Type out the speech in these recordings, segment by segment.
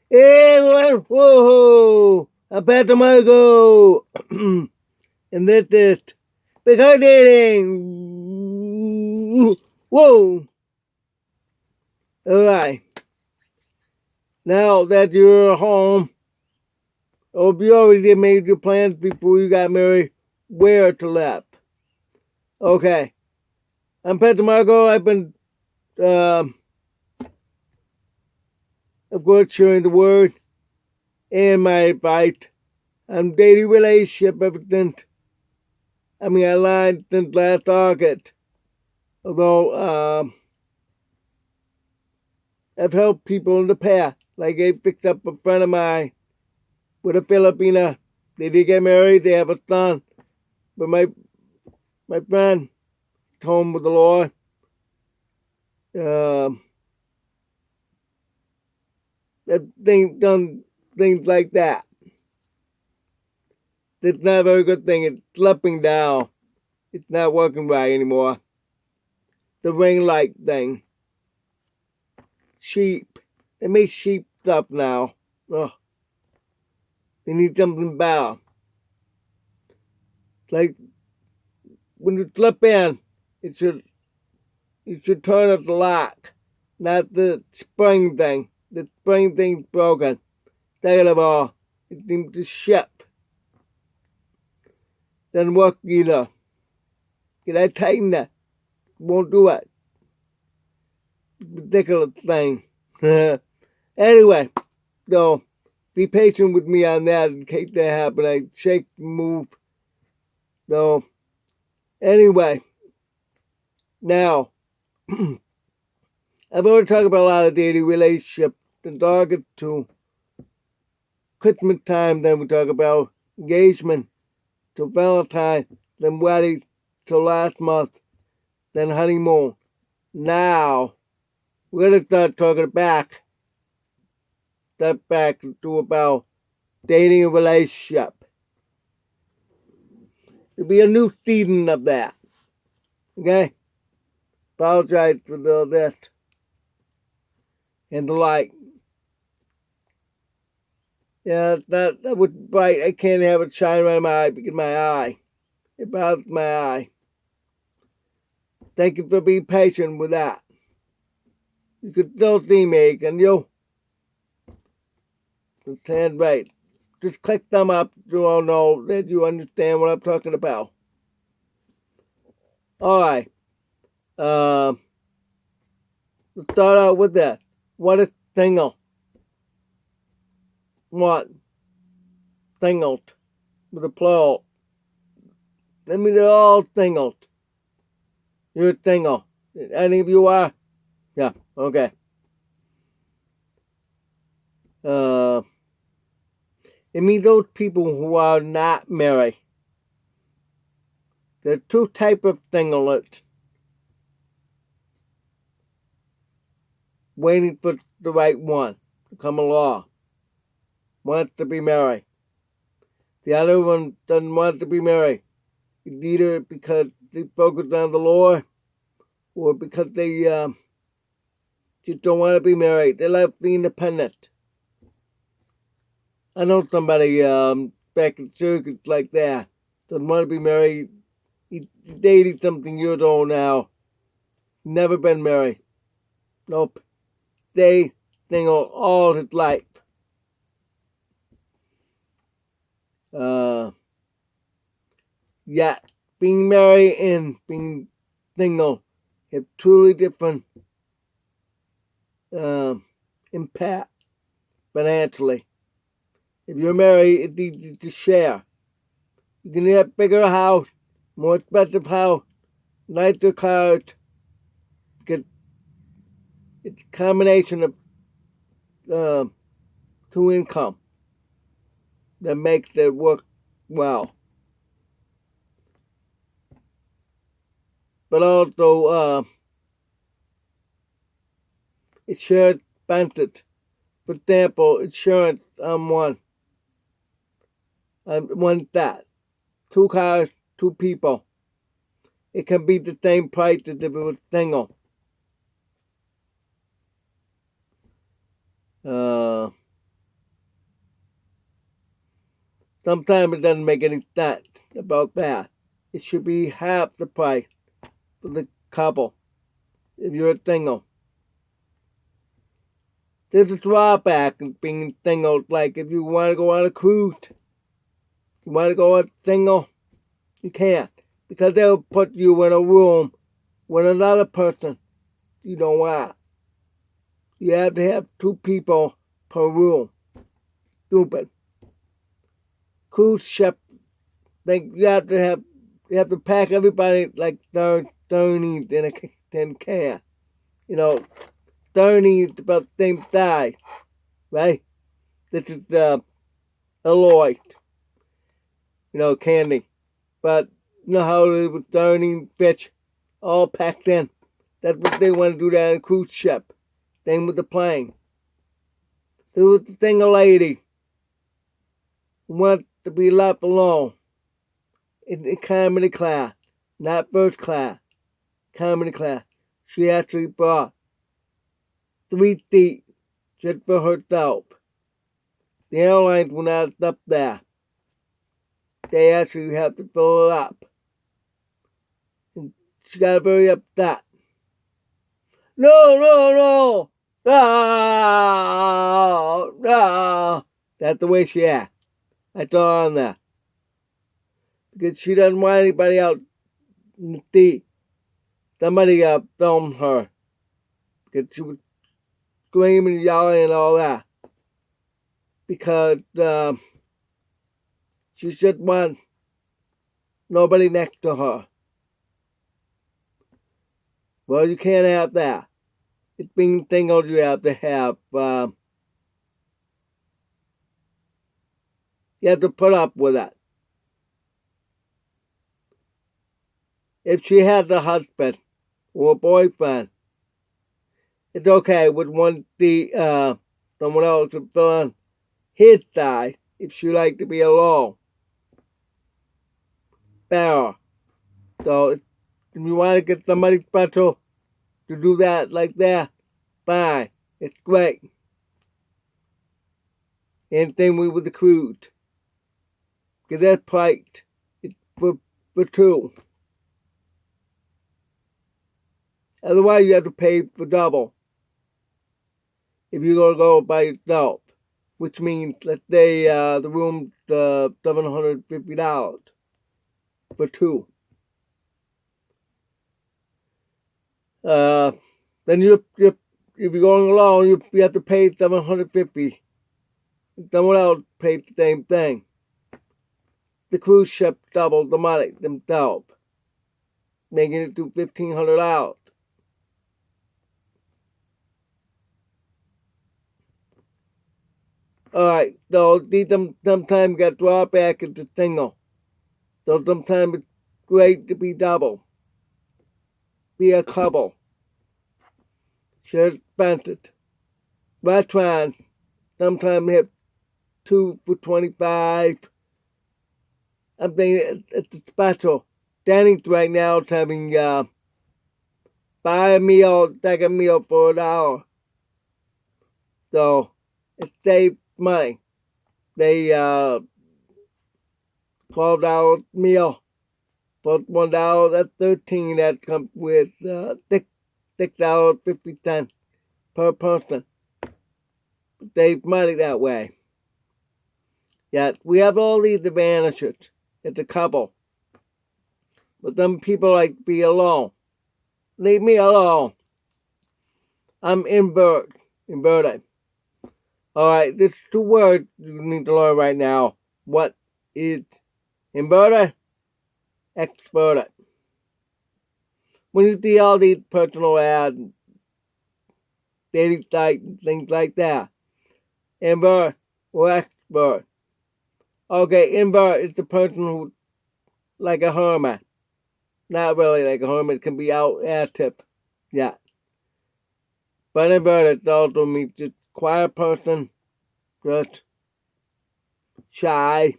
Hey, everyone. Whoa! I'm Pat Margo. And this is Because Dating. Whoa! Alright. Now that you're home, hope you already made your plans before you got married where to live. Okay. I'm Pat Margo. I've been, of course, sharing the word and my advice on dating relationship ever since. I lied since last August. Although, I've helped people in the past. Like I picked up a friend of mine with a Filipina. They did get married. They have a son. But my friend home with the Lord. They've done things like that. It's not a very good thing. It's slipping down. It's not working right anymore. The ring light thing. Sheep. They make sheep stuff now. Ugh. They need something better. It's like when you slip in, you should turn up the lock, not the spring thing. The spring thing's broken. Second of all, it seems to ship. Doesn't work either. Can I tighten that? Won't do it. Ridiculous thing. Anyway, so be patient with me on that in case that happens. I shake and move. So anyway, now I've already talked about a lot of dating relationships. The August to Christmas time, then we talk about engagement to Valentine, then wedding to last month, then honeymoon. Now we're gonna start back to about dating a relationship. There'll be a new season of that. Okay? Apologize for all this and the like. Yeah, that was bright. I can't have it shine right in my eye because my eye. It bothers my eye. Thank you for being patient with that. You can still see me, can you? Stand right. Just click thumb up so I'll know that you understand what I'm talking about. Alright. Let's start out with that. What is single? What? Singled. With a plural. That means they're all singled. You're single. Any of you are? Yeah, okay. It means those people who are not married. There are two types of singles. Waiting for the right one to come along. Wants to be married. The other one doesn't want to be married. It's either because they focus on the Lord or because they just don't want to be married. They like being independent. I know somebody back in circuits like that. Doesn't want to be married. He's dating something years old now. Never been married. Nope. Stay single all his life. Yet being married and being single have truly different impact financially. If you're married, it's easy to share. You can have a bigger house, more expensive house, nicer cars. It's a combination of two income that makes it work well. But also, insurance benefits. For example, insurance on one that. 2 cars, 2 people. It can be the same price as if it was single. Sometimes it doesn't make any sense about that. It should be half the price for the couple if you're a single. There's a drawback in being single. Like if you want to go on a cruise, you want to go on single, you can't. Because they'll put you in a room with another person you don't want. You have to have 2 people per room. Stupid. Cruise ship, you have to pack everybody like 30 in a tin can. 30 is about the same size, right? This is alloy, candy. But you know how it is with 30 fish all packed in. That's what they want to do down on a cruise ship. Same with the plane. There was a single lady who wants to be left alone in economy class, not first class, economy class. She actually brought 3 seats just for herself. The airlines will not stop there. They actually have to fill it up. And she got very upset. No. No. That's the way she acts. I saw her on there. Because she doesn't want anybody out in the seat. Somebody filmed her. Because she was screaming, yelling, and all that. Because she just wants nobody next to her. Well, you can't have that. It's being single, you have to have, you have to put up with it. If she has a husband or a boyfriend, it's okay with someone else to fill on his side if she likes to be alone. Better. So if you want to get somebody special to do that like that, fine. It's great. And same way with the cruise. Because that's priced. It's for 2. Otherwise, you have to pay for double if you're going to go by yourself. Which means, let's say, the room's $750 for 2. Then if you're going alone, you have to pay $750. Someone else pays the same thing. The cruise ship doubled the money themselves, making it to $1,500. Alright, so these sometimes got drawback into single. So sometimes it's great to be double. Be a couple. Share expenses. Restaurants sometimes have 2 for $25. I'm thinking it's a special. Denny's right now is having buy a meal, second meal for $1. So it saves money. They $12 meal for $1. That's $13. That comes with $6.50 per person. Save money that way. Yet we have all these advantages. It's a couple. But some people like to be alone. Leave me alone. I'm inverted. Alright, there's 2 words you need to learn right now. What is inverted? Extroverted. When you see all these personal ads, dating sites, and things like that, invert or extrovert. Okay, invert is the person who, like a hermit. Not really like a hermit, can be out active. Yeah. But inverted also means just quiet person, just shy.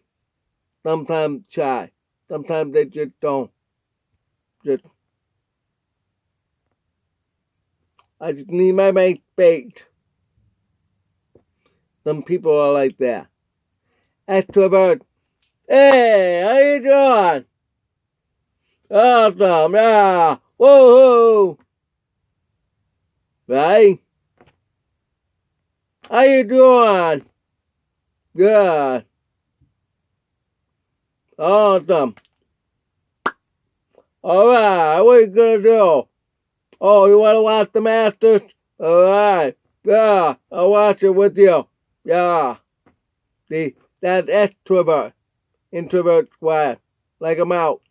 Sometimes shy. Sometimes they just don't. I just need my mate baked. Some people are like that. Extrovert, Hey, how you doing? Awesome, yeah. Whoa, right? How you doing? Good. Awesome. Alright, what are you gonna do? Oh, you wanna watch the Masters? Alright. Yeah, I'll watch it with you. Yeah. See, that's extrovert. Introvert quiet. Like I'm out.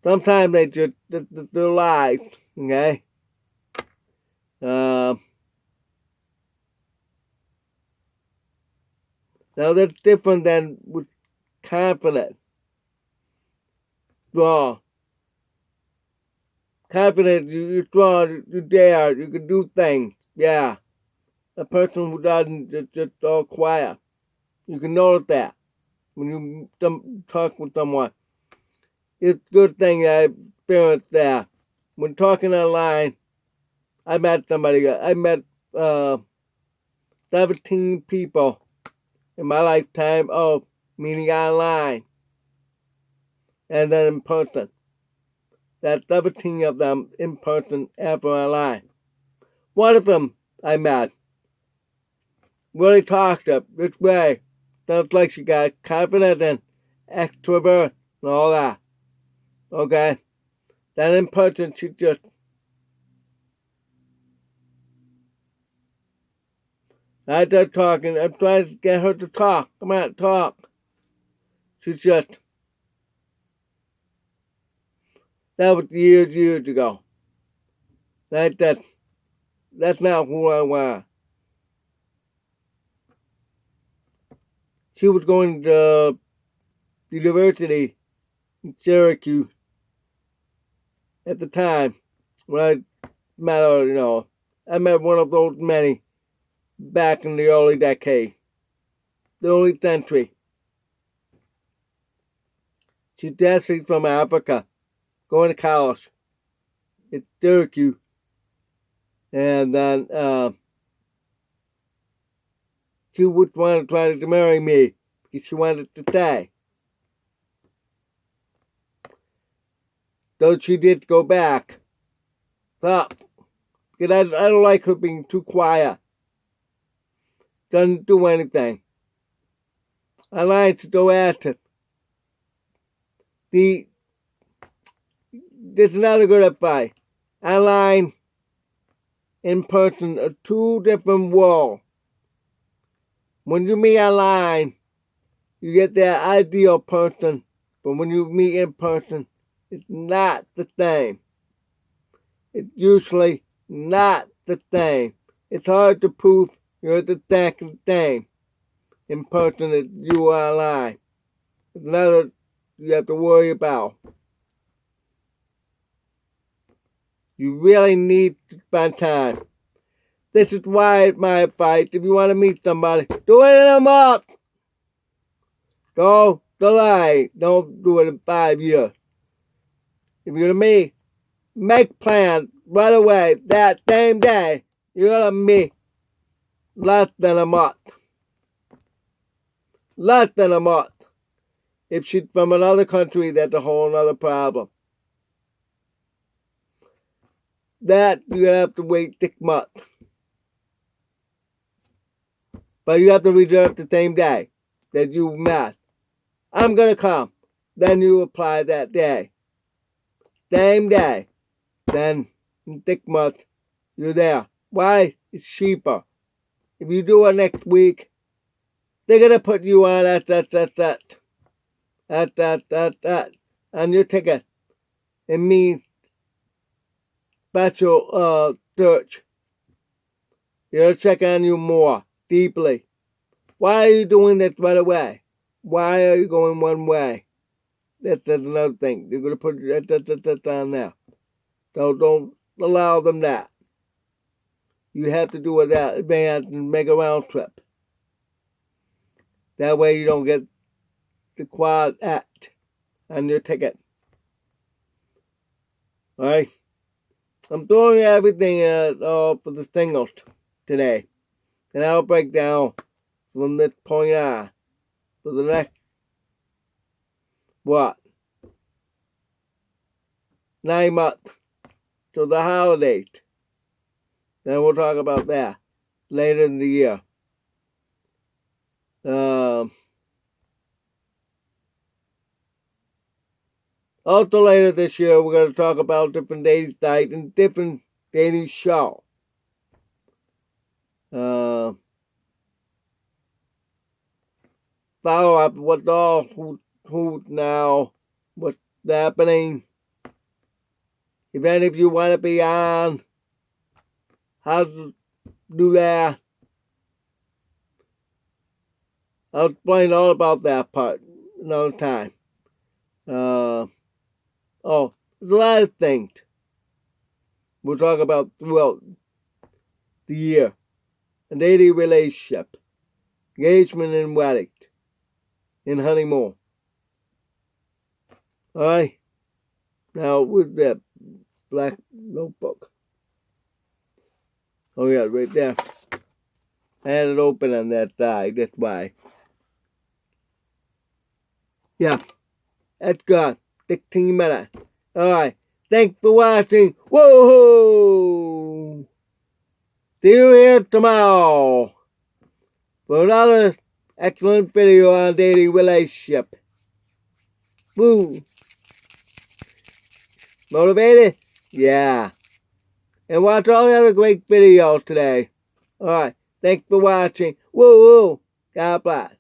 Sometimes they just, they're live. Okay? Now that's different than with confident. Strong. Confident, you're strong, you dare, you can do things. Yeah. A person who doesn't just all quiet. You can notice that when you talk with someone. It's a good thing I experienced that. When talking online, I met somebody. I met 17 people in my lifetime of meeting online and then in person. That's 17 of them in person ever online. One of them I met really talked up this way. Sounds like she got confident and extrovert and all that. Okay? Then in person, she just, I started talking. I'm trying to get her to talk. Come on, talk. She's just, that was years ago. That's not who I was. She was going to university in Syracuse at the time when I met her, I met one of those many back in the early decade, the early century. She's actually from Africa, going to college at Syracuse. And then she would want to try to marry me because she wanted to stay. Though she did go back. Stop. Because I don't like her being too quiet. Doesn't do anything. I like to go at it. There's another good advice. Online, in person are two different worlds. When you meet online, you get that ideal person. But when you meet in person, it's not the same. It's usually not the same. It's hard to prove you're the exact same in person as you are online. It's another you have to worry about. You really need to spend time. This is why my advice, if you want to meet somebody, do it in a month. Don't delay. Don't do it in 5 years. If you're going to meet, make plans right away. That same day, you're going to meet less than a month. Less than a month. If she's from another country, that's a whole other problem. That you have to wait 6 months. But you have to reserve the same day that you met. I'm going to come. Then you apply that day. Same day. Then in 6 months, you're there. Why? It's cheaper. If you do it next week, they're going to put you on that on your ticket. It means special search. They'll check on you more deeply. Why are you doing this right away? Why are you going one way? That's another thing. They're going to put that on there. So don't allow them that. You have to do it that advance and make a round trip. That way you don't get the quad act on your ticket. Alright? I'm throwing everything for the singles today. And I'll break down from this point on for the next, 9 months to the holidays. Then we'll talk about that later in the year. Also later this year, we're going to talk about different dating sites and different dating shows. Follow up what's all who now, what's happening. If any of you want to be on, how to do that. I'll explain all about that part another time. There's a lot of things we'll talk about throughout the year. A dating relationship, engagement and wedding, and honeymoon. Alright? Now, with that black notebook. Oh yeah, right there. I had it open on that side, that's why. Yeah, that's good. 16 minutes. Alright, thanks for watching. Whoa! See you here tomorrow for another excellent video on dating relationship. Woo! Motivated? Yeah. And watch all the other great videos today. Alright, thanks for watching. Woo! God bless.